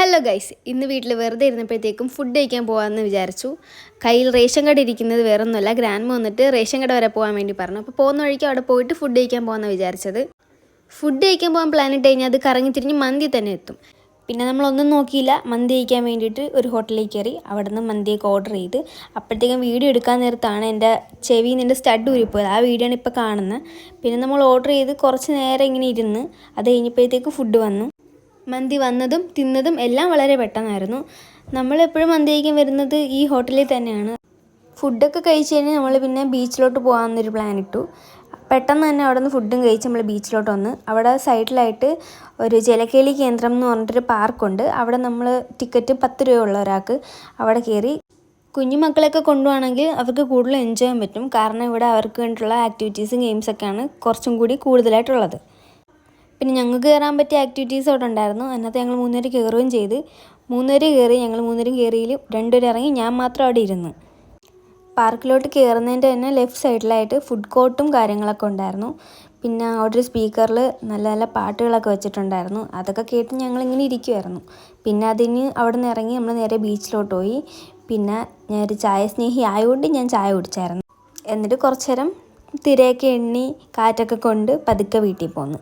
Hello guys, ഇന്ന് വീട്ടിൽ വെറുതെ ഇരുന്നപ്പോഴത്തേക്കും ഫുഡ് കഴിക്കാൻ പോകാമെന്ന് വിചാരിച്ചു. കയ്യിൽ റേഷൻ കട ഇരിക്കുന്നത് വേറൊന്നുമല്ല, ഗ്രാൻഡ് വന്നിട്ട് റേഷൻ കട വരെ പോകാൻ വേണ്ടി പറഞ്ഞു. അപ്പോൾ പോകുന്ന വഴിക്ക് അവിടെ പോയിട്ട് ഫുഡ് കഴിക്കാൻ പോകാമെന്ന് വിചാരിച്ചത്. ഫുഡ് കഴിക്കാൻ പോകാൻ പ്ലാൻ ഇട്ട് കഴിഞ്ഞാൽ അത് കറങ്ങി തിരിഞ്ഞ് മന്തി തന്നെ എത്തും. പിന്നെ നമ്മളൊന്നും നോക്കിയില്ല, മന്തി കഴിക്കാൻ വേണ്ടിയിട്ട് ഒരു ഹോട്ടലിലേക്ക് കയറി. അവിടെ നിന്ന് മന്തിയൊക്കെ ഓർഡർ ചെയ്ത് അപ്പോഴത്തേക്കും വീഡിയോ എടുക്കാൻ നേരത്താണ് എൻ്റെ ചെവിയിൽ നിന്ന് സ്റ്റഡ് ഊരിപ്പോയത്. ആ വീഡിയോ ആണ് ഇപ്പോൾ കാണുന്നത്. പിന്നെ നമ്മൾ ഓർഡർ ചെയ്ത് കുറച്ച് നേരം ഇങ്ങനെ ഇരുന്ന് അത് കഴിഞ്ഞപ്പോഴത്തേക്ക് ഫുഡ് വന്നു. മന്തി വന്നതും തിന്നതും എല്ലാം വളരെ പെട്ടെന്നായിരുന്നു. നമ്മളെപ്പോഴും മന്തി കഴിക്കാൻ വരുന്നത് ഈ ഹോട്ടലിൽ തന്നെയാണ്. ഫുഡൊക്കെ കഴിച്ച് കഴിഞ്ഞാൽ നമ്മൾ പിന്നെ ബീച്ചിലോട്ട് പോകാമെന്നൊരു പ്ലാൻ ഇട്ടു. പെട്ടെന്ന് തന്നെ അവിടെ നിന്ന് ഫുഡും കഴിച്ച് നമ്മൾ ബീച്ചിലോട്ട് വന്ന് അവിടെ സൈഡിലായിട്ട് ഒരു ജലകേളി കേന്ദ്രം എന്ന് പറഞ്ഞിട്ടൊരു പാർക്കുണ്ട്. അവിടെ നമ്മൾ ടിക്കറ്റ് 10 രൂപയുള്ള ഒരാൾക്ക് അവിടെ കയറി. കുഞ്ഞു മക്കളെയൊക്കെ കൊണ്ടുപോകണമെങ്കിൽ അവർക്ക് കൂടുതൽ എൻജോയ് ചെയ്യാൻ പറ്റും. കാരണം ഇവിടെ അവർക്ക് വേണ്ടിയിട്ടുള്ള ആക്ടിവിറ്റീസും ഗെയിംസൊക്കെയാണ് കുറച്ചും കൂടി കൂടുതലായിട്ടുള്ളത്. പിന്നെ ഞങ്ങൾക്ക് കയറാൻ പറ്റിയ ആക്ടിവിറ്റീസ് അവിടെ ഉണ്ടായിരുന്നു. അതിനകത്ത് ഞങ്ങൾ 3 പേര് കയറുകയും ചെയ്ത്. 3 പേര് കയറി. ഞങ്ങൾ 3 പേരും കയറിയിൽ 2 പേര് ഇറങ്ങി, ഞാൻ മാത്രം അവിടെ ഇരുന്ന്. പാർക്കിലോട്ട് കയറുന്നതിൻ്റെ തന്നെ ലെഫ്റ്റ് സൈഡിലായിട്ട് ഫുഡ് കോർട്ടും കാര്യങ്ങളൊക്കെ ഉണ്ടായിരുന്നു. പിന്നെ അവിടെ ഒരു സ്പീക്കറിൽ നല്ല നല്ല പാട്ടുകളൊക്കെ വെച്ചിട്ടുണ്ടായിരുന്നു. അതൊക്കെ കേട്ട് ഞങ്ങളിങ്ങനെ ഇരിക്കുമായിരുന്നു. പിന്നെ അതിന് അവിടെ നിന്ന് ഇറങ്ങി നമ്മൾ നേരെ ബീച്ചിലോട്ട് പോയി. പിന്നെ ഞാനൊരു ചായ സ്നേഹി ആയതുകൊണ്ട് ഞാൻ ചായ കുടിച്ചായിരുന്നു. എന്നിട്ട് കുറച്ച് നേരം തിരയൊക്കെ എണ്ണി കാറ്റൊക്കെ കൊണ്ട് പതുക്കെ വീട്ടിൽ പോന്നു.